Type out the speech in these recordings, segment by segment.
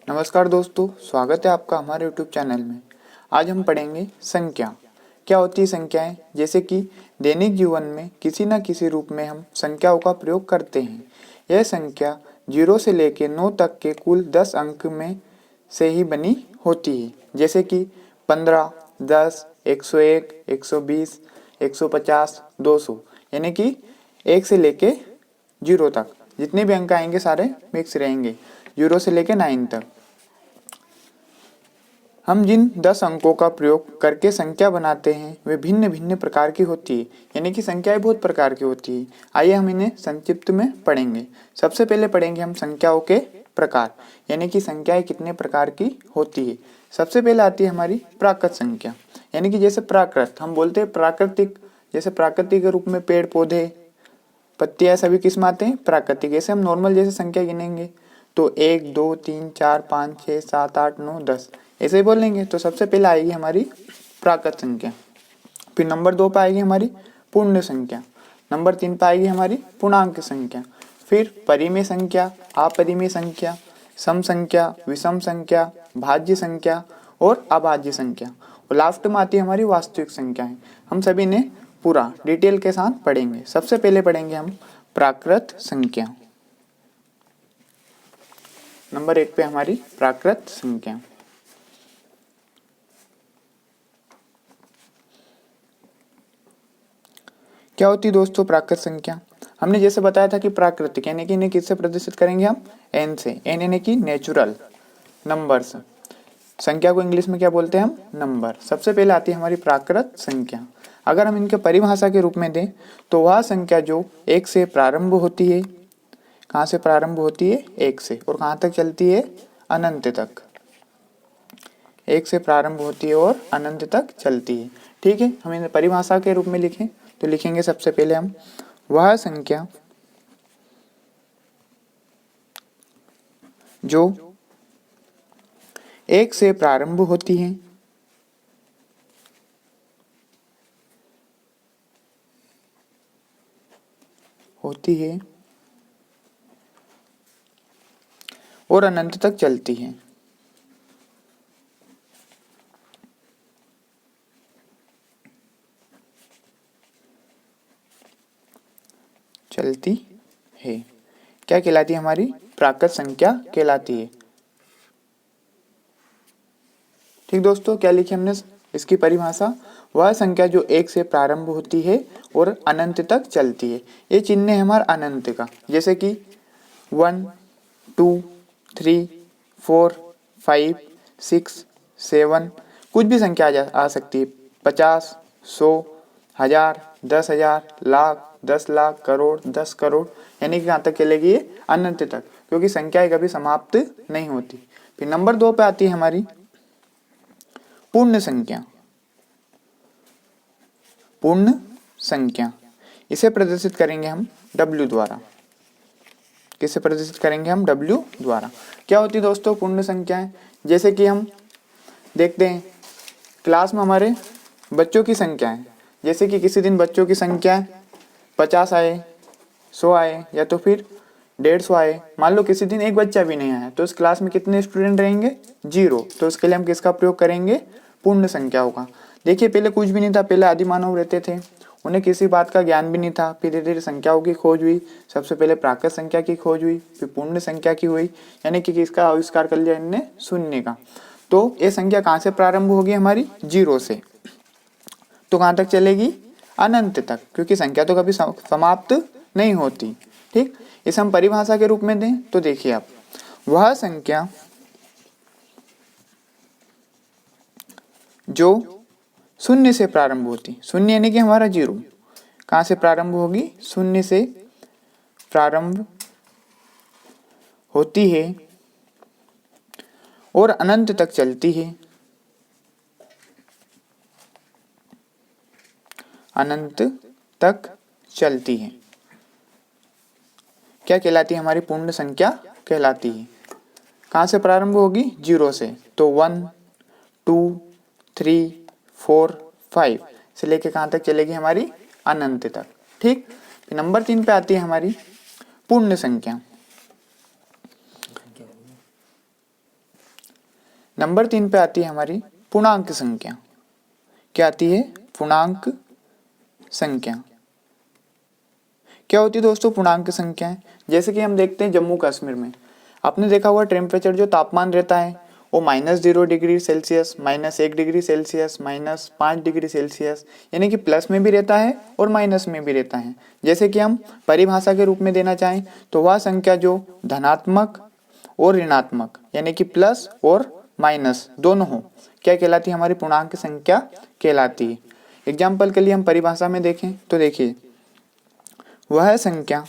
नमस्कार दोस्तों, स्वागत है आपका हमारे YouTube चैनल में। आज हम पढ़ेंगे संख्या। क्या होती है संख्याएं? जैसे कि दैनिक जीवन में किसी न किसी रूप में हम संख्याओं का प्रयोग करते हैं। यह संख्या 0 से लेकर 9 तक के कुल 10 अंक में से ही बनी होती है। जैसे कि 15, 10, 101, 120, 150, 200, यानी कि 1 से लेके 0 तक जितने भी अंक आएंगे सारे मिक्स रहेंगे 0 से लेके 9 तक। हम जिन 10 अंकों का प्रयोग करके संख्या बनाते हैं वे भिन्न भिन्न प्रकार की होती है, यानी कि संख्याएं बहुत प्रकार की होती है। आइए हम इन्हें संक्षिप्त में पढ़ेंगे। सबसे पहले पढ़ेंगे हम संख्याओं के प्रकार, यानी कि संख्याएं कितने प्रकार की होती है। सबसे पहले आती है हमारी प्राकृत संख्या, यानी कि जैसे प्राकृत हम बोलते हैं प्राकृतिक, जैसे प्राकृतिक के रूप में पेड़ पौधे पत्तियां सभी किस में आते हैं? प्राकृतिक। जैसे हम नॉर्मल जैसे संख्या गिनेंगे तो 1, 2, 3, 4, 5, 6, 7, 8, 9, 10 ऐसे ही बोलेंगे। तो सबसे पहले आएगी हमारी प्राकृत संख्या, फिर नंबर 2 पे आएगी हमारी पूर्ण संख्या, नंबर 3 पे आएगी हमारी पूर्णांक संख्या, फिर परिमेय संख्या, अपरिमेय संख्या, सम संख्या, विषम संख्या, भाज्य संख्या और अभाज्य संख्या, और लास्ट में आती है हमारी वास्तविक संख्याएं। हम सभी ने पूरा डिटेल के साथ पढ़ेंगे। सबसे पहले पढ़ेंगे हम प्राकृत संख्या। नंबर 1 पे हमारी प्राकृत संख्या। क्या होती है दोस्तों प्राकृत संख्या? हमने जैसे बताया था कि प्राकृतिक यानी कि इन्हें किससे प्रदर्शित करेंगे हम? एन से। एन यानी कि नेचुरल नंबर्स। संख्या को इंग्लिश में क्या बोलते हैं हम? नंबर। सबसे पहले आती है हमारी प्राकृत संख्या। अगर हम इनके परिभाषा के रूप में दें तो वह संख्या जो 1 से प्रारंभ होती है। कहाँ से प्रारंभ होती है? 1 से, और कहाँ तक चलती है? अनंत तक। 1 से प्रारंभ होती है और अनंत तक चलती है। ठीक है, हम इन्हें परिभाषा के रूप में लिखें तो लिखेंगे सबसे पहले हम वह संख्या जो 1 से प्रारंभ होती है और अनंत तक चलती है। क्या कहलाती है? हमारी प्राकृत संख्या कहलाती है। ठीक दोस्तों, क्या लिखी हमने इसकी परिभाषा? वह संख्या जो 1 से प्रारंभ होती है और अनंत तक चलती है। ये चिन्ह है हमारा अनंत का, जैसे कि 1, 2, 3, 4, 5, 6, 7, कुछ भी संख्या आ सकती है। 50, 100, 1000, 10,000, लाख, 10 लाख, करोड़, 10 करोड़, यानी कि कहाँ तक चलेगी? ये अनंत तक, क्योंकि संख्याएं कभी समाप्त नहीं होती। फिर नंबर 2 पे आती है हमारी पूर्ण संख्या। पूर्ण संख्या इसे प्रदर्शित करेंगे हम W द्वारा। किसे प्रदर्शित करेंगे हम? W द्वारा। क्या होती है दोस्तों पूर्ण संख्याएं? जैसे कि हम देखते हैं क्लास में हमारे बच्चों की संख्या है, जैसे कि किसी दिन बच्चों की संख्या 50 आए, 100 आए, या तो फिर 150 आए। मान लो किसी दिन एक बच्चा भी नहीं आया तो उस क्लास में कितने स्टूडेंट रहेंगे? 0। तो उसके लिए हम किसका प्रयोग करेंगे? पूर्ण संख्याओं का। देखिए पहले कुछ भी नहीं था, पहले आदि मानव रहते थे, उन्हें किसी बात का ज्ञान भी नहीं था। फिर धीरे धीरे संख्याओं की खोज हुई। सबसे पहले प्राकृत संख्या की खोज हुई, फिर पूर्ण संख्या की हुई, यानी कि किसका आविष्कार कर लिया इनने? शून्य का। तो ये संख्या कहाँ से प्रारंभ होगी? हमारी 0 से। तो कहाँ तक चलेगी? अनंत तक, क्योंकि संख्या तो कभी समाप्त नहीं होती। ठीक, इसे हम परिभाषा के रूप में दें तो देखिए आप, वह संख्या जो 0 से प्रारंभ होती, 0 यानी कि हमारा 0, कहाँ से प्रारंभ होगी? 0 से प्रारंभ होती है और अनंत तक चलती है। अनंत तक चलती है। क्या कहलाती है? हमारी पूर्ण संख्या कहलाती है। कहाँ से प्रारंभ होगी? 0 से। तो 1, 2, 3, 4, 5 से लेके कहाँ तक चलेगी? हमारी अनंत तक। ठीक, नंबर 3 पे आती है हमारी पूर्ण संख्या। नंबर 3 पे आती है हमारी पूर्णांक संख्या। क्या आती है? पूर्णांक संख्या। क्या होती है दोस्तों पूर्णांक संख्याएं? जैसे कि हम देखते हैं जम्मू कश्मीर में, आपने देखा हुआ टेम्परेचर जो तापमान रहता है वो -0 degree Celsius, -1 degree Celsius, -5 degree Celsius, यानी कि प्लस में भी रहता है और माइनस में भी रहता है। जैसे कि हम परिभाषा के रूप में देना चाहें तो वह संख्या जो धनात्मक और ऋणात्मक यानी कि प्लस और माइनस दोनों हो, क्या कहलाती है? हमारी पूर्णांक संख्या कहलाती है। एग्जाम्पल के लिए हम परिभाषा में देखें तो देखिए, वह संख्या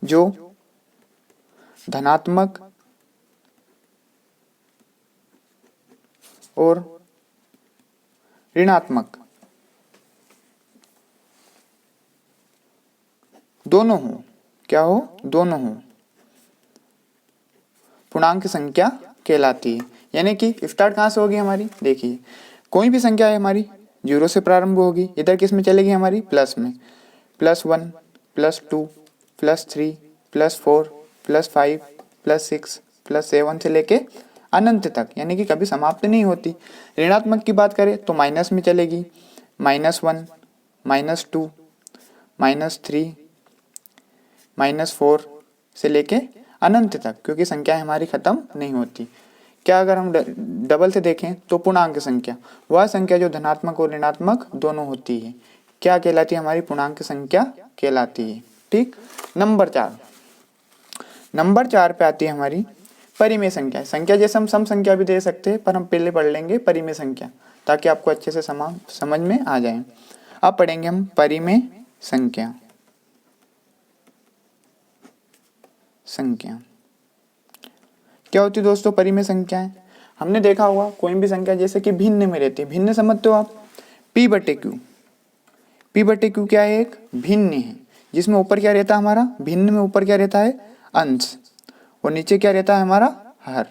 जो धनात्मक और ऋणात्मक दोनों हो, क्या हो? दोनों हो, पूर्णांक संख्या कहलाती है। यानी कि स्टार्ट कहाँ से होगी हमारी? देखिए, कोई भी संख्या है हमारी 0 से प्रारंभ होगी, इधर किस में चलेगी? हमारी प्लस में। +1, +2, +3, +4, +5, +6, +7 से लेके अनंत तक, यानी कि कभी समाप्त नहीं होती। ऋणात्मक की बात करें तो माइनस में चलेगी, -1, -2, -3, -4 से लेके अनंत तक, क्योंकि संख्याएं हमारी खत्म नहीं होती। क्या अगर हम डबल से देखें तो पूर्णांक संख्या, वह संख्या जो धनात्मक और ऋणात्मक दोनों होती है, क्या कहलाती है? हमारी पूर्णांक संख्या कहलाती है। ठीक। नंबर 4 पे आती है हमारी परिमेय संख्या। संख्या जैसे हम सम संख्या भी दे सकते हैं, पर हम पहले पढ़ लेंगे परिमेय संख्या ताकि आपको अच्छे से समझ में आ जाए। अब पढ़ेंगे हम परिमेय संख्या। क्या होती है दोस्तों परिमेय संख्याएं? हमने देखा होगा कोई भी संख्या जैसे कि भिन्न में रहती है, भिन्न समझते हो आप? P/Q। P/Q क्या है? एक भिन्न है, जिसमें ऊपर क्या रहता है हमारा? भिन्न में ऊपर क्या रहता है? अंश, और नीचे क्या रहता है हमारा? हर।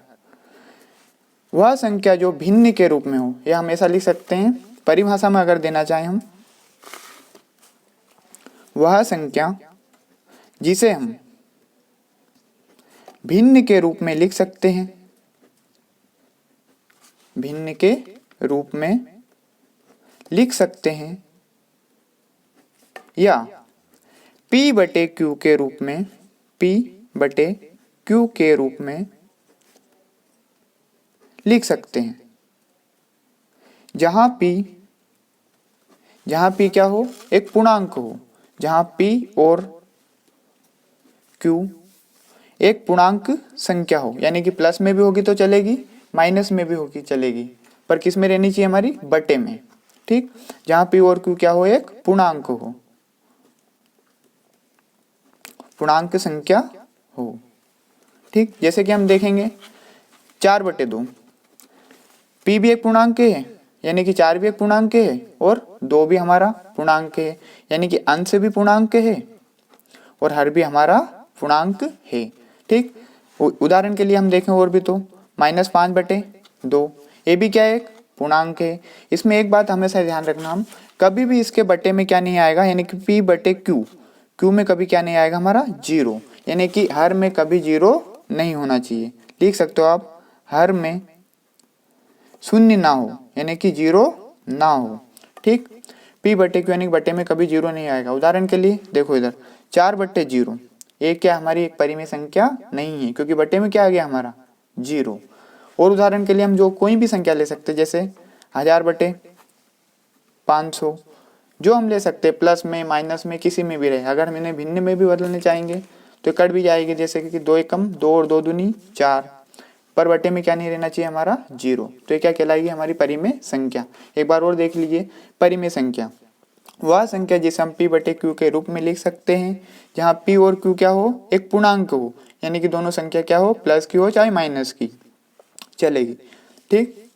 वह संख्या जो भिन्न के रूप में हो, यह हमेशा लिख सकते हैं परिभाषा में अगर देना चाहें हम, वह संख्या जिसे हम भिन्न के रूप में लिख सकते हैं, भिन्न के रूप में लिख सकते हैं, या P/Q के रूप में, P/Q के रूप में लिख सकते हैं। जहां P क्या हो? एक पूर्णांक हो, जहां P और Q एक पूर्णांक संख्या हो, यानी कि प्लस में भी होगी तो चलेगी, माइनस में भी होगी चलेगी, पर किस में रहनी चाहिए? हमारी बटे में। ठीक। जहां P और Q क्या हो? एक पूर्णांक हो, पूर्णांक संख्या हो। ठीक। जैसे कि हम देखेंगे 4/2, P भी एक पूर्णांक है, यानी कि 4 भी एक पूर्णांक है, और 2 भी हमारा पूर्णांक है, यानी कि अंश भी पूर्णांक है और हर भी हमारा पूर्णांक है। ठीक। उदाहरण के लिए हम देखें और भी तो -5/2, ये भी क्या है? एक पूर्णांक है। इसमें एक बात हमेशा ध्यान रखना, हम कभी भी इसके बटे में क्या नहीं आएगा, यानी कि P/Q, Q में कभी क्या नहीं आएगा? हमारा 0, यानी कि हर में कभी 0 नहीं होना चाहिए। लिख सकते हो आप, हर में शून्य ना हो, यानी कि 0 ना हो। ठीक। P/Q यानी बटे में कभी 0 नहीं आएगा। उदाहरण के लिए देखो इधर 4/0, ये क्या हमारी एक परिमेय संख्या नहीं है, क्योंकि बटे में क्या आ गया? हमारा 0। और उदाहरण के लिए हम जो कोई भी संख्या ले सकते हैं, जैसे 1000/500, जो हम ले सकते हैं, प्लस में माइनस में किसी में भी रहे। अगर हम इन्हें भिन्न में भी बदलने चाहेंगे तो कट भी जाएगी, जैसे कि 2 एकम 2 और 2 दूनी 4, पर बटे में क्या नहीं रहना चाहिए? हमारा 0। तो ये क्या कहलाएगी? हमारी परिमेय संख्या। एक बार और देख लीजिए, परिमेय संख्या वह संख्या जिसे हम P/Q के रूप में लिख सकते हैं, जहां P और Q क्या हो? एक पूर्णांक हो, यानी कि दोनों संख्या क्या हो? प्लस की हो चाहे माइनस की चलेगी। ठीक।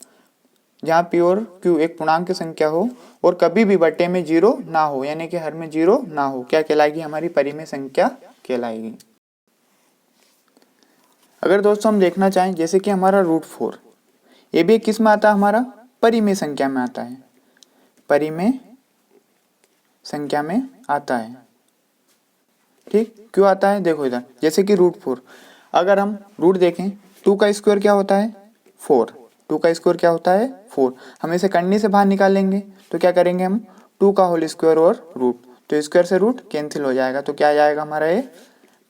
जहां P और Q एक पूर्णांक संख्या हो और कभी भी बटे में 0 ना हो, यानी कि हर में 0 ना हो, क्या कहलाएगी? हमारी परिमेय संख्या कहलाएगी। अगर दोस्तों हम देखना चाहें, जैसे कि हमारा √4, ये भी किस में आता है? हमारा परिमेय संख्या में आता है, परिमेय संख्या में आता है। ठीक। क्यों आता है? देखो इधर, जैसे कि √4, अगर हम रूट देखें 2 का स्क्वायर क्या होता है 4, 2 का स्क्वायर क्या होता है 4। हम इसे करनी से बाहर निकालेंगे तो क्या करेंगे हम 2 का होल स्क्वायर और रूट, तो स्क्वायर से रूट कैंसिल हो जाएगा, तो क्या आ जाएगा हमारा ये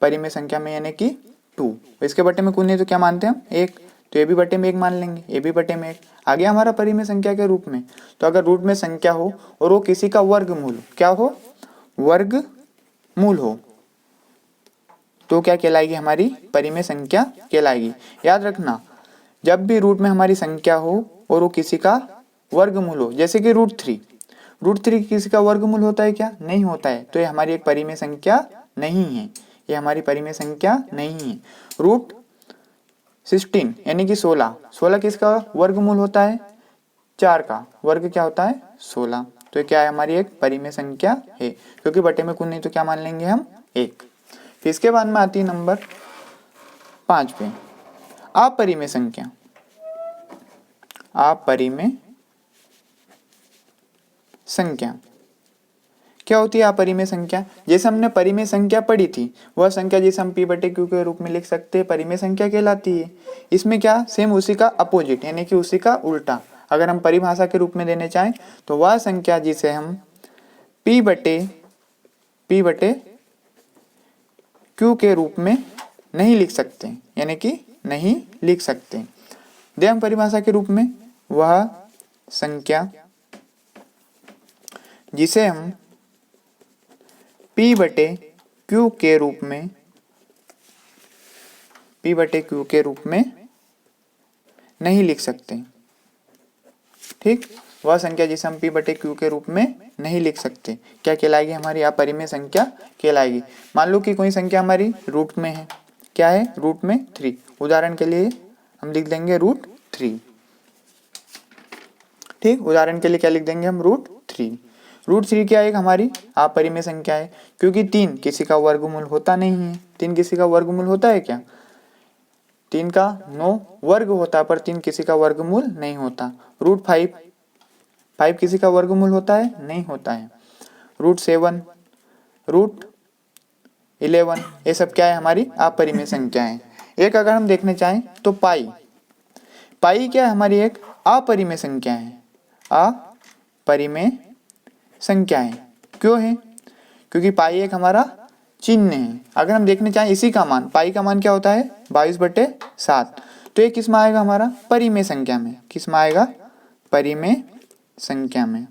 परिमेय संख्या में यानी कि 2। इसके बटे में कूदने तो क्या मानते हैं हम 1, तो ये भी बटे में 1 मान लेंगे, ये भी बटे में 1 आ गया हमारा परिमेय संख्या के रूप में। तो अगर रूट में संख्या हो और वो किसी का वर्गमूल क्या हो, वर्गमूल हो, तो क्या कहलाएगी हमारी परिमेय संख्या कहलाएगी। याद रखना जब भी रूट में हमारी संख्या हो और वो किसी का वर्गमूल हो, जैसे कि रूट थ्री किसी का वर्गमूल होता है क्या, नहीं होता है, तो ये हमारी एक परिमेय संख्या नहीं है, ये हमारी परिमेय संख्या नहीं है। रूट 16 यानी कि 16 किसका वर्गमूल होता है, 4 का वर्ग क्या होता है 16, तो क्या है हमारी एक परिमेय संख्या है, क्योंकि बटे में कुछ नहीं तो क्या मान लेंगे हम 1। फिर इसके बाद में आती है नंबर 5 पे अपरिमेय संख्या। अपरिमेय संख्या क्या होती है अपरिमेय संख्या, जैसे हमने परिमेय संख्या पढ़ी थी वह संख्या जिसे हम p बटे q के रूप में लिख सकते हैं परिमेय संख्या कहलाती है। इसमें क्या सेम उसी का अपोजिट यानी कि उसी का उल्टा अगर हम परिभाषा के रूप में देने चाहें तो वह संख्या जिसे हम p बटे q के रूप में नहीं लिख सकते यानी कि नहीं लिख सकते, दे हम परिभाषा के रूप में वह संख्या जिसे हम p बटे q के रूप में नहीं लिख सकते। ठीक, वह संख्या जिसे हम p बटे q के रूप में नहीं लिख सकते क्या कहलाएगी हमारी अपरिमेय संख्या कहलाएगी। मान लो कि कोई संख्या हमारी रूट में है, क्या है रूट में 3, उदाहरण के लिए हम लिख देंगे रूट 3। ठीक, उदाहरण के लिए क्या लिख देंगे हम रूट 3। रूट 3 क्या है हमारी अपरिमेय संख्या है, क्योंकि 3 किसी का वर्गमूल होता नहीं है। 3 किसी का वर्गमूल होता है क्या, 3 का 9 वर्ग होता है पर 3 किसी का वर्गमूल नहीं होता। रूट 5 किसी का वर्गमूल होता है नहीं होता है। रूट 7 रूट 11 ये सब क्या है हमारी अपरिमेय संख्या है। एक अगर हम देखने चाहें तो पाई क्या है हमारी एक अपरिमेय संख्या है, अपरिमेय संख्या है। क्यों है, क्योंकि पाई एक हमारा चिन्ह है। अगर हम देखने चाहें इसी का मान पाई का मान क्या होता है 22/7, तो ये किस में आएगा हमारा परिमेय संख्या में, किस में आएगा परिमेय संख्या में।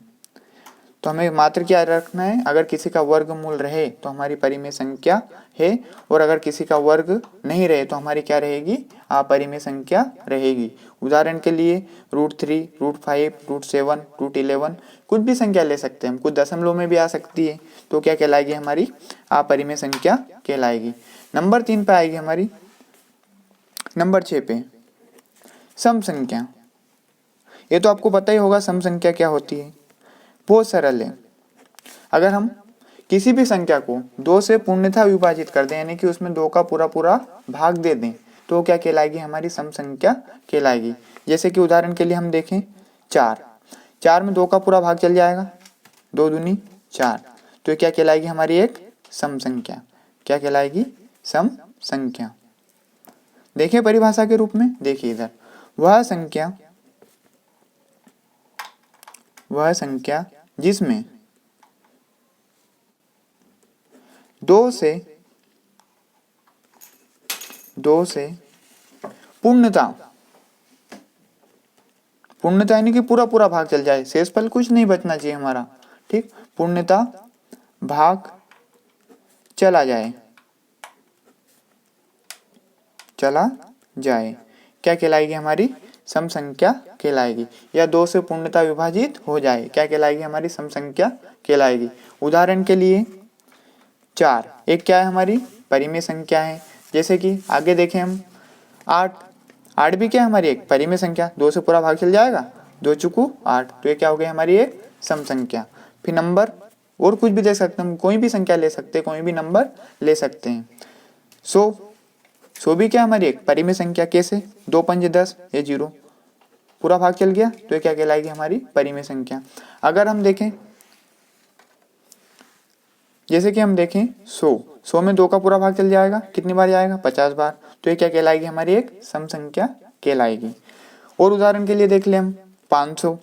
तो हमें मात्र क्या रखना है, अगर किसी का वर्गमूल रहे तो हमारी परिमेय संख्या है, और अगर किसी का वर्ग नहीं रहे तो हमारी क्या रहेगी अपरिमेय संख्या रहेगी। उदाहरण के लिए रूट 3 रूट 5 रूट 7 रूट 11 कुछ भी संख्या ले सकते हैं हम, कुछ दशमलव में भी आ सकती है, तो क्या कहलाएगी हमारी अपरिमेय संख्या कहलाएगी। नंबर 3 पे आएगी हमारी नंबर 6 पे सम संख्या। ये तो आपको पता ही होगा सम संख्या क्या होती है, बहुत सरल है। अगर हम किसी भी संख्या को 2 से पूर्णतः विभाजित कर दें यानी कि उसमें 2 का पूरा भाग दे दें तो क्या कहलाएगी हमारी सम संख्या कहलाएगी। जैसे कि उदाहरण के लिए हम देखें 4 में 2 का पूरा भाग चल जाएगा, 2 दूनी 4, तो क्या कहलाएगी हमारी एक सम संख्या। क्या कहलाएगी सम संख्या। देखिए परिभाषा के रूप में, देखिए इधर वह संख्या जिसमें 2 से पूर्णता यानी कि पूरा भाग चल जाए, शेषफल कुछ नहीं बचना चाहिए हमारा। ठीक, पूर्णता भाग चला जाए क्या कहलाएगी हमारी सम संख्या कहलाएगी। या 2 से पूर्णता विभाजित हो जाए क्या कहलाएगी हमारी सम संख्या कहलाएगी। उदाहरण के लिए 4 एक क्या है हमारी परिमेय संख्या है। जैसे कि आगे देखें हम 8 भी क्या है हमारी एक परिमेय संख्या, 2 से पूरा भाग चल जाएगा, 2 चुकू 8, तो ये क्या हो गई हमारी एक सम संख्या। फिर नंबर और कुछ भी दे सकते हैं, कोई भी संख्या ले सकते हैं, कोई भी नंबर ले सकते हैं। 100 भी क्या हमारी एक परिमेय संख्या, कैसे 2 पंजे 10 ये 0 पूरा भाग चल गया, तो ये क्या कहलाएगी हमारी परिमेय संख्या। अगर हम देखें जैसे कि हम देखें 100 में 2 का पूरा भाग चल जाएगा, कितनी बार जाएगा, 50 बार। तो ये क्या कहलाएगी, हमारी एक सम संख्या कहलाएगी। और उदाहरण के लिए देख ले हम 500।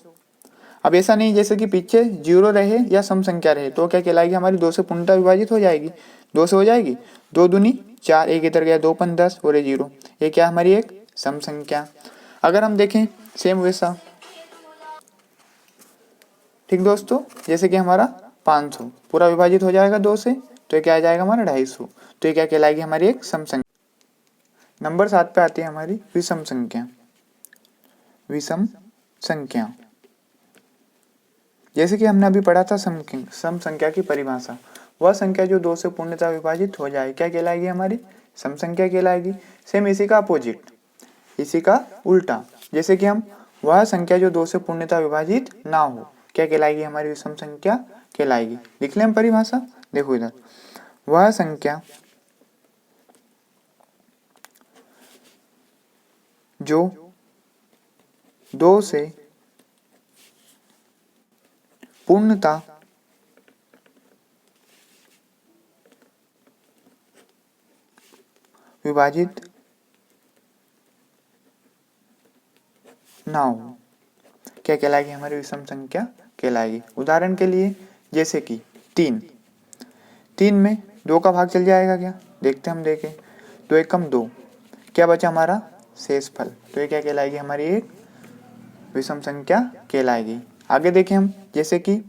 अब ऐसा नहीं जैसे कि पीछे 0 रहे या सम संख्या रहे, तो क्या कहलाएगी, हमारी 2 से पूर्णतः विभाजित हो जाएगी, 2 से हो जाएगी, 2 दूनी 4, एक इधर गया, 2 5 10 और ये 0, ये क्या हमारी एक सम संख्या। अगर हम देखें सेम वैसा, ठीक दोस्तों, जैसे कि हमारा 500 पूरा विभाजित हो जाएगा 2 से, तो ये क्या आ जाएगा हमारा 250, तो ये क्या कहलाएगी, हमारी एक सम संख्या। नंबर 7 पे आती है हमारी विषम संख्या। विषम संख्या, जैसे कि हमने अभी पढ़ा था सम संख्या की परिभाषा, वह संख्या जो 2 से पूर्णतः विभाजित हो जाए क्या कहलाएगी, हमारी सम संख्या कहलाएगी। सेम इसी का अपोजिट, इसी का उल्टा, जैसे कि हम वह संख्या जो 2 से पूर्णतः विभाजित ना हो क्या कहलाएगी, हमारी विषम संख्या कहलाएगी। लिख लें हम परिभाषा, देखो इधर, वह संख्या जो 2 से पूर्णतः विभाजित ना हो क्या कहलाएगी, हमारी विषम संख्या कहलाएगी। उदाहरण के लिए जैसे कि 3 में 2 का भाग चल जाएगा क्या, देखते हम देखें, 2 एकम 2, क्या बचा हमारा शेषफल, तो ये क्या कहलाएगी, हमारी एक विषम संख्या कहलाएगी। आगे देखें हम, जैसे कि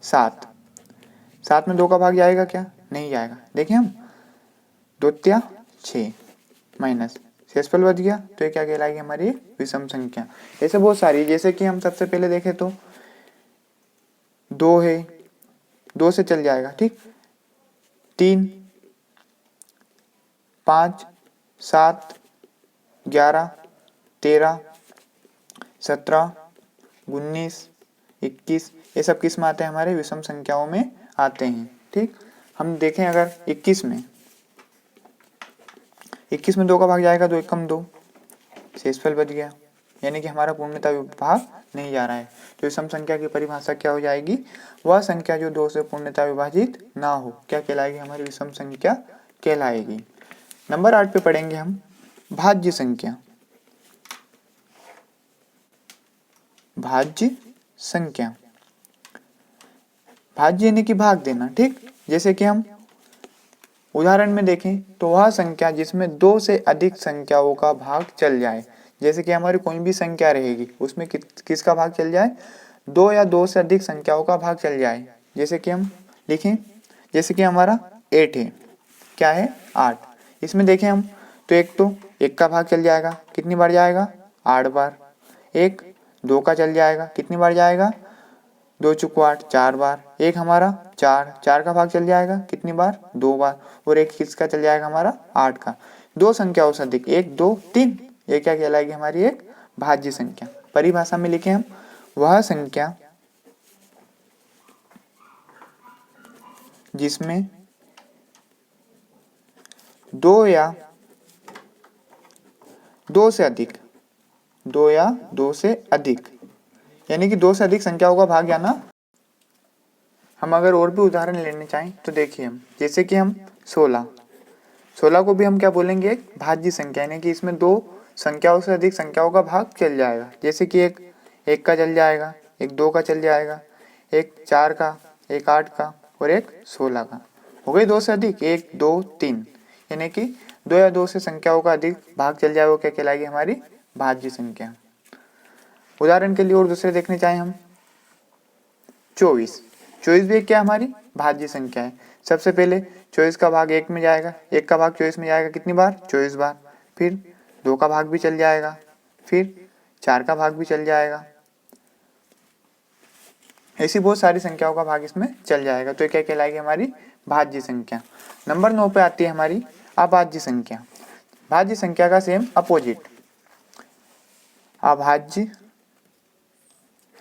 7 में 2 का भाग जाएगा क्या, नहीं जाएगा, देखें हम, 2 तिया 6 माइनस शेषफल बच गया, तो ये क्या कहलाएगी, हमारी विषम संख्या। ऐसे बहुत सारी, जैसे कि हम सबसे पहले देखें तो 2 है, 2 से चल जाएगा, ठीक, 3 5 7 11 13 17 19 21, ये सब किस में आते हैं, हमारे विषम संख्याओं में आते हैं। ठीक, हम देखें अगर 21 में 2 का भाग जाएगा, 2 एकम 2, शेषफल बच गया, यानी कि हमारा पूर्णतः विभाग नहीं जा रहा है। तो विषम संख्या की परिभाषा क्या हो जाएगी, वह संख्या जो 2 से पूर्णतः विभाजित ना हो क्या कहलाएगी, हमारी विषम संख्या कहलाएगी। नंबर 8 पे पढ़ेंगे हम भाज्य संख्या। भाज्य संख्या, भाज्य यानी कि भाग देना। ठीक, जैसे कि हम उदाहरण में देखें तो वह संख्या जिसमें 2 से अधिक संख्याओं का भाग चल जाए, जैसे कि हमारी कोई भी संख्या रहेगी उसमें किसका भाग चल जाए, 2 या 2 से अधिक संख्याओं का भाग चल जाए। जैसे कि हम लिखें, जैसे कि हमारा 8 है, क्या है 8, इसमें देखें हम तो एक का भाग चल जाएगा, कितनी बार जाएगा, 8 बार। एक 2 का चल जाएगा, कितनी बार जाएगा, 2 चुको 8, 4 बार। एक हमारा 4 का भाग चल जाएगा, कितनी बार, 2 बार। और एक किसका चल जाएगा, हमारा 8 का। 2 संख्याओं से अधिक, 1 2 3, ये क्या कहलाएगी, हमारी एक भाज्य संख्या। परिभाषा में लिखे हम, वह संख्या जिसमें 2 या 2 से अधिक, 2 या 2 से अधिक, यानी कि 2 से अधिक संख्याओं का भाग जाना। हम अगर और भी उदाहरण लेने चाहें तो देखिए हम, जैसे कि हम 16 को भी हम क्या बोलेंगे, एक भाज्य संख्या, यानी कि इसमें 2 संख्याओं से अधिक संख्याओं का भाग चल जाएगा। जैसे कि एक का चल जाएगा, एक 2 का चल जाएगा, एक 4 का, एक 8 का और एक 16 का। हो गई 2 से अधिक, 1 2 3, यानी कि 2 या 2 से संख्याओं का अधिक भाग चल जाए वो क्या कहलाएगी, हमारी भाज्य संख्या। उदाहरण के लिए और दूसरे देखने चाहें हम, 24 भी क्या हमारी भाज्य संख्या है। सबसे पहले 24 का भाग 1 में जाएगा, 1 का भाग 24 में जाएगा, कितनी बार, 24 बार। फिर 2 का भाग भी चल जाएगा, फिर 4 का भाग भी चल जाएगा, ऐसी बहुत सारी संख्याओं का भाग इसमें चल जाएगा। तो ये क्या कहलाएगी, हमारी भाज्य संख्या। नंबर 9 पे आती है हमारी अभाज्य संख्या। भाज्य संख्या का सेम अपोजिट, अभाज्य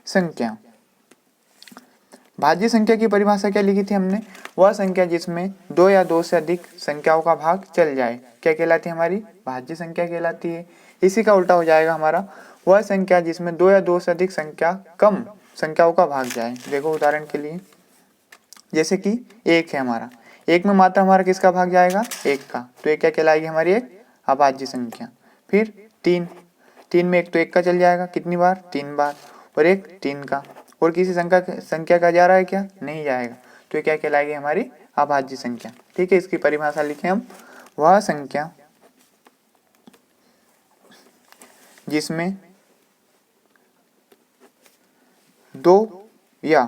संख्या। भाज्य संख्या की परिभाषा क्या लिखी थी हमने, वह संख्या जिसमें 2 या 2 से अधिक संख्याओं का भाग चल जाए क्या कहलाती है, हमारी भाज्य संख्या कहलाती है। इसी का उल्टा हो जाएगा हमारा, वह संख्या जिसमें 2 या 2 से अधिक कम संख्याओं का भाग जाए। देखो उदाहरण के लिए, जैसे कि 1 है हमारा, एक में मात्रा हमारा किसका भाग जाएगा, एक का, तो ये क्या कहलाएगी हमारी एक अभाज्य संख्या। फिर 3, 3 में एक तो एक का चल जाएगा, कितनी बार, 3 बार, और एक 3 का, और किसी संख्या का जा रहा है क्या, नहीं जाएगा, तो ये क्या कहलाएगी हमारी अभाज्य संख्या। ठीक है, इसकी परिभाषा लिखें हम, वह संख्या जिसमें 2 या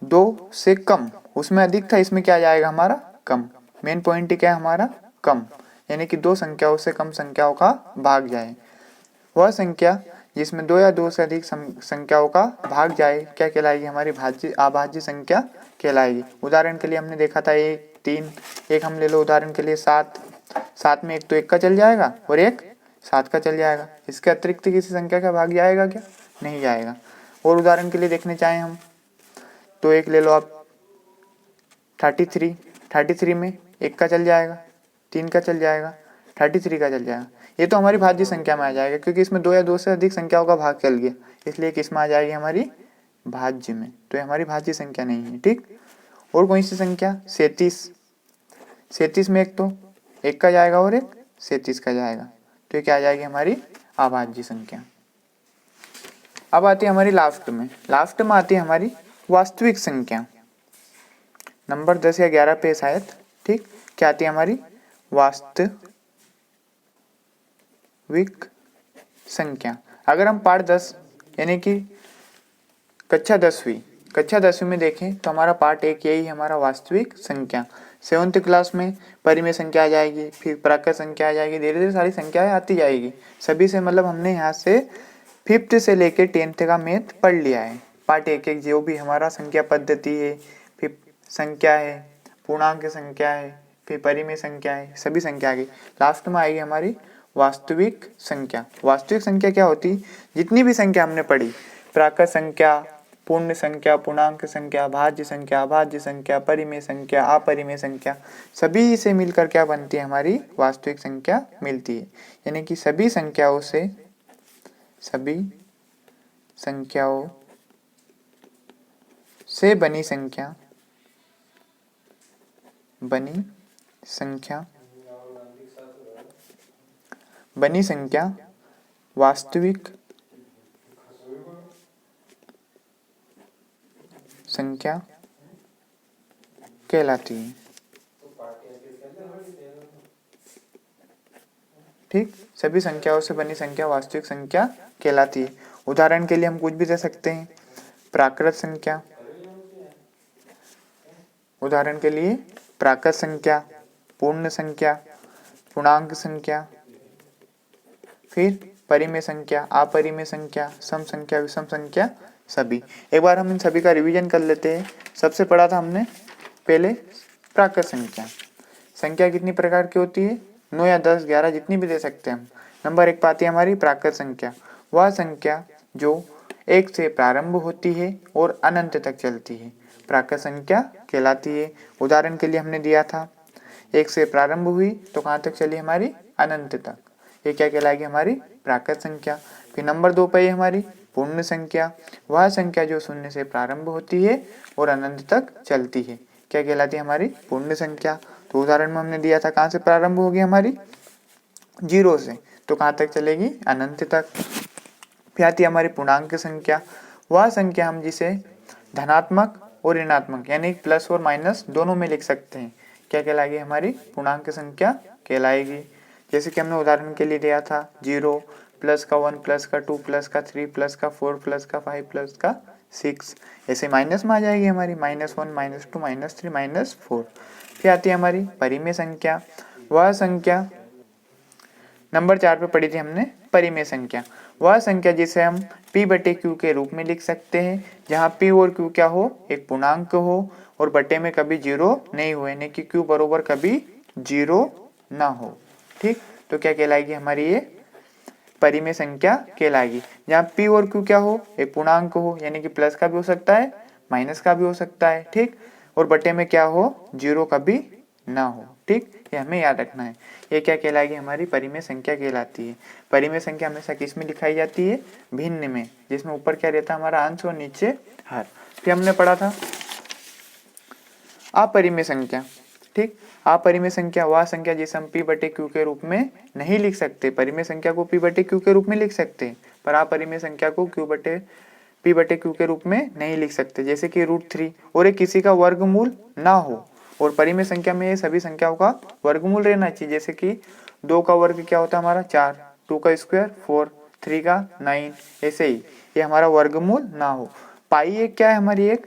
2 से कम, उसमें अधिक था, इसमें क्या जाएगा हमारा कम। मेन पॉइंट क्या है हमारा, कम, यानी कि 2 संख्याओं से कम संख्याओं का भाग जाए। वह संख्या जिसमें 2 या 2 से अधिक संख्याओं का भाग जाए क्या कहलाएगी हमारी अभाज्य संख्या कहलाएगी। उदाहरण के लिए हमने देखा था 1, 3, एक हम ले लो उदाहरण के लिए 7, 7 में एक तो एक का चल जाएगा और एक 7 का चल जाएगा, इसके अतिरिक्त किसी संख्या का भाग जाएगा क्या, नहीं जाएगा। और उदाहरण के लिए देखने चाहें हम तो एक ले लो आप 33, 33 में एक का चल जाएगा, 3 का चल जाएगा, 33 का चल जाएगा, ये तो हमारी भाज्य संख्या में आ जाएगा क्योंकि इसमें 2 या 2 से अधिक संख्याओं का भाग चल गया, इसलिए किसमें आ जाएगी हमारी भाज्य में, तो ये हमारी भाज्य संख्या नहीं है। ठीक, और कौन सी संख्या, 37, 37 में एक तो एक का जाएगा और एक 37 का जाएगा, तो ये क्या आ जाएगी हमारी अभाज्य संख्या। अब आती है हमारी लास्ट में आती है हमारी वास्तविक संख्या, नंबर 10 या 11 पे शायद। ठीक, क्या आती है हमारी वास्तविक संख्या। अगर हम पाठ 10 यानी कि कक्षा 10वीं में देखें तो हमारा पार्ट 1 यही है हमारा वास्तविक संख्या। 7th क्लास में परिमेय संख्या आ जाएगी, फिर प्राकृत संख्या आ जाएगी, धीरे धीरे सारी संख्याएं आती जाएगी सभी से, मतलब हमने यहाँ से 5th से लेके 10th का मैथ पढ़ लिया है। पार्ट 1 जो भी हमारा संख्या पद्धति है, फिर संख्या है, पूर्णांक संख्या है, फिर परिमेय संख्या है, सभी संख्या की लास्ट में आएगी हमारी वास्तविक संख्या। वास्तविक संख्या क्या होती, जितनी भी संख्या हमने पढ़ी, प्राकृत संख्या, पूर्ण संख्या, पूर्णांक संख्या, भाज्य संख्या, अभाज्य संख्या, परिमेय संख्या, अपरिमेय संख्या, सभी से मिलकर क्या बनती है हमारी वास्तविक संख्या मिलती है। यानी कि सभी संख्याओं से बनी संख्या वास्तविक संख्या कहलाती है। ठीक, सभी संख्याओं से बनी संख्या वास्तविक संख्या कहलाती है। उदाहरण के लिए हम कुछ भी दे सकते हैं, प्राकृत संख्या, उदाहरण के लिए प्राकृत संख्या, पूर्ण संख्या, पूर्णांक संख्या, फिर परिमेय संख्या, अपरिमेय संख्या, सम संख्या, विषम संख्या, सभी। एक बार हम इन सभी का रिवीजन कर लेते हैं। सबसे पढ़ा था हमने पहले प्राकृत संख्या कितनी प्रकार की होती है, 9 या 10, 11 जितनी भी दे सकते हैं हम। नंबर 1 पाती है हमारी प्राकृत संख्या, वह संख्या जो 1 से प्रारंभ होती है और अनंत तक चलती है, प्राकृत संख्या कहलाती है। उदाहरण के लिए हमने दिया था 1 से प्रारंभ हुई तो कहाँ तक चली हमारी, अनंत तक, ये क्या कहलाएगी हमारी प्राकृत संख्या। फिर नंबर 2 पे हमारी पूर्ण संख्या, वह संख्या जो 0 से प्रारंभ होती है और अनंत तक चलती है, क्या कहलाती है हमारी पूर्ण संख्या। तो उदाहरण में हमने दिया था कहाँ से प्रारंभ होगी हमारी 0 से, तो कहाँ तक चलेगी, अनंत तक। फिर आती है हमारी पूर्णांक संख्या, वह संख्या हम जिसे धनात्मक और ऋणात्मक यानी प्लस और माइनस दोनों में लिख सकते हैं, क्या कहलाएगी हमारी पूर्णांक संख्या कहलाएगी। जैसे कि हमने उदाहरण के लिए दिया था 0 प्लस का 1 प्लस का 2 प्लस का 3 प्लस का 4 प्लस का 5 प्लस का 6, ऐसे माइनस में आ जाएगी हमारी -1 -2 -3 -4। फिर आती है हमारी परिमेय संख्या, वह संख्या नंबर 4 पे पढ़ी थी हमने परिमेय संख्या, वह संख्या जिसे हम p/q के रूप में लिख सकते हैं, जहाँ p और q क्या हो, एक पूर्णांक हो और बटे में कभी 0 नहीं हो, यानी कि q बरोबर कभी 0 ना हो। ठीक, तो क्या कहलाएगी हमारी ये परिमेय संख्या कहलाएगी, जहाँ p और q क्या हो, एक पूर्णांक हो, यानी कि प्लस का भी हो सकता है माइनस का भी हो सकता है। ठीक, और बटे में क्या हो, 0 कभी ना हो। ठीक, ये हमें याद रखना है, ये क्या कहलाएगी हमारी परिमेय संख्या कहलाती है। परिमेय संख्या हमेशा किस में लिखाई जाती है, भिन्न में, जिसमें ऊपर क्या रहता है हमारा अंश और नीचे हर। फिर हमने पढ़ा था अपरिमेय संख्या। ठीक, अपरिमेय संख्या वह संख्या जिसे हम p बटे q के रूप में नहीं लिख सकते। परिमेय संख्या को p बटे q के रूप में लिख सकते हैं, पर अपरिमेय संख्या को p बटे q के रूप में नहीं लिख सकते, जैसे कि √3, और ये किसी का वर्गमूल ना हो। और परिमेय संख्या में ये सभी संख्याओं का वर्गमूल रहना चाहिए, जैसे कि 2 का वर्ग क्या होता है हमारा 4, 2 का स्क्वायर 4, 3 का 9, ऐसे ही ये हमारा वर्गमूल ना हो। पाई एक क्या है हमारी एक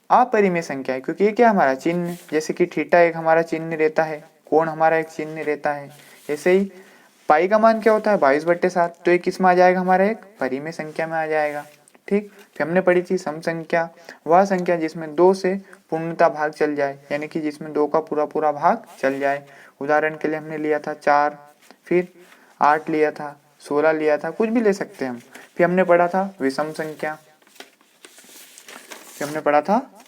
अपरिमेय संख्या है, क्योंकि ये क्या हमारा चिन्ह, जैसे कि थीटा एक हमारा चिन्ह रहता है, कोण हमारा एक चिन्ह रहता है। ऐसे ही पाई का मान क्या होता है 22/7, तो ये किस में आ जाएगा हमारा एक परिमेय संख्या में आ जाएगा। ठीक, फिर हमने पढ़ी थी सम संख्या वह संख्या जिसमें 2 से पूर्णतः भाग चल जाए, यानी कि जिसमें 2 का पूरा भाग चल जाए। उदाहरण के लिए हमने लिया था 4, फिर 8 लिया था, 16 लिया था, कुछ भी ले सकते हैं हम। फिर हमने पढ़ा था विषम संख्या,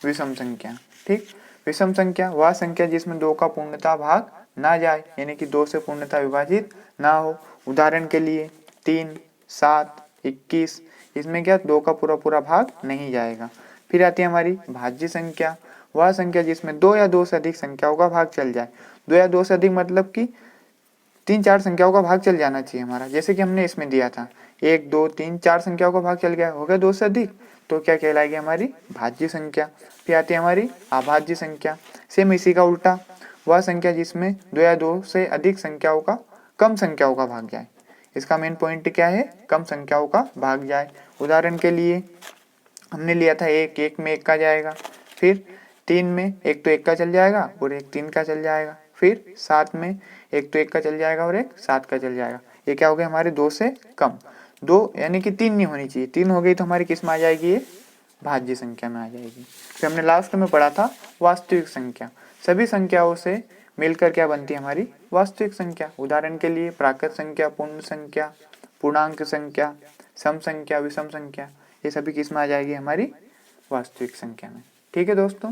विषम संख्या। ठीक, विषम संख्या वह संख्या जिसमें 2 का पूर्णतः भाग ना जाए, यानी कि 2 से पूर्णतः विभाजित ना हो। उदाहरण के लिए 3, 7, 21, इसमें क्या 2 का पूरा भाग नहीं जाएगा। फिर आती है हमारी भाज्य संख्या, वह संख्या जिसमें 2 या 2 से अधिक संख्याओं का भाग चल जाए। 2 या 2 से अधिक मतलब कि 3-4 संख्याओं का भाग चल जाना चाहिए हमारा, जैसे कि हमने इसमें दिया था 1, 2, 3, 4 संख्याओं का भाग चल गया, हो गया 2 से अधिक, तो क्या कहलाएगी हमारी भाज्य संख्या। फिर आती है हमारी अभाज्य संख्या, सेम इसी का उल्टा, वह संख्या जिसमें 2 या 2 से अधिक संख्याओं का कम संख्याओं का भाग जाए। इसका मेन पॉइंट क्या है, कम संख्याओं का भाग जाए। उदाहरण के लिए हमने लिया था 1 में 1 का जाएगा, फिर 3 में 1 तो 1 का चल जाएगा और 1 3 का चल जाएगा, फिर 7 में 1 तो 1 का चल जाएगा और 1 7 का चल जाएगा। ये क्या हो गया हमारे 2 से कम, 2 यानी कि 3 नहीं होनी चाहिए, 3 हो गई तो हमारी किस में आ जाएगी, ये भाज्य संख्या में आ जाएगी। फिर हमने लास्ट में पढ़ा था वास्तविक संख्या, सभी संख्याओं से मिलकर क्या बनती है हमारी वास्तविक संख्या। उदाहरण के लिए प्राकृत संख्या, पूर्ण संख्या, पूर्णांक संख्या, सम संख्या, विषम संख्या, ये सभी किस में आ जाएगी हमारी वास्तविक संख्या में। ठीक है दोस्तों।